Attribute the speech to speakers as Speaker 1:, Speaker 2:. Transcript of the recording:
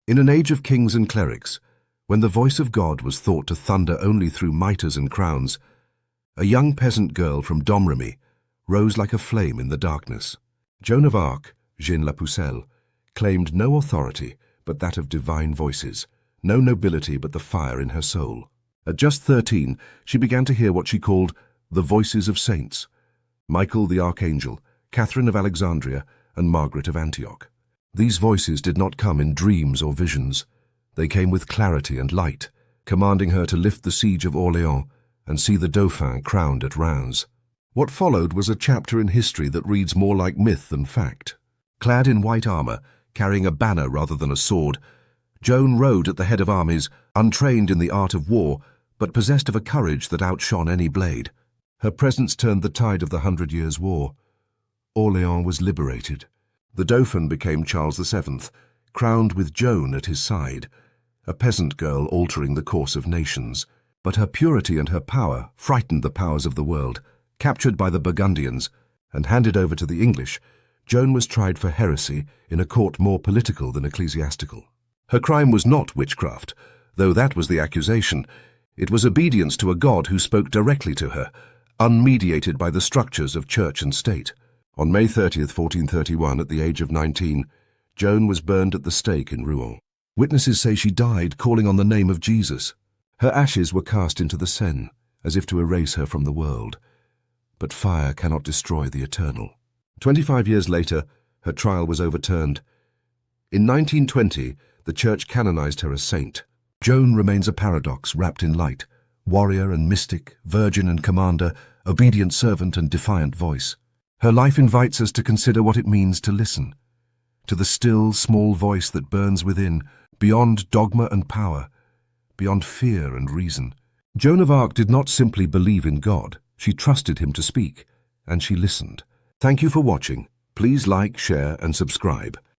Speaker 1: In an age of kings and clerics, when the voice of God was thought to thunder only through mitres and crowns, a young peasant girl from Domrémy rose like a flame in the darkness. Joan of Arc, Jeanne la Pucelle, claimed no authority but that of divine voices, no nobility but the fire in her soul. At just 13, she began to hear what she called the voices of saints: Michael the Archangel, Catherine of Alexandria, and Margaret of Antioch. These voices did not come in dreams or visions. They came with clarity and light, commanding her to lift the siege of Orléans and see the Dauphin crowned at Reims. What followed was a chapter in history that reads more like myth than fact. Clad in white armour, carrying a banner rather than a sword, Joan rode at the head of armies, untrained in the art of war, but possessed of a courage that outshone any blade. Her presence turned the tide of the 100 Years' War. Orléans was liberated. The Dauphin became Charles VII, crowned with Joan at his side, a peasant girl altering the course of nations. But her purity and her power frightened the powers of the world. Captured by the Burgundians and handed over to the English, Joan was tried for heresy in a court more political than ecclesiastical. Her crime was not witchcraft, though that was the accusation. It was obedience to a God who spoke directly to her, unmediated by the structures of church and state. On May 30th, 1431, at the age of 19, Joan was burned at the stake in Rouen. Witnesses say she died calling on the name of Jesus. Her ashes were cast into the Seine, as if to erase her from the world. But fire cannot destroy the eternal. 25 years later, her trial was overturned. In 1920, the Church canonized her as saint. Joan remains a paradox wrapped in light, warrior and mystic, virgin and commander, obedient servant and defiant voice. Her life invites us to consider what it means to listen, to the still, small voice that burns within, beyond dogma and power, beyond fear and reason. Joan of Arc did not simply believe in God. She trusted him to speak, and she listened. Thank you for watching. Please like, share, and subscribe.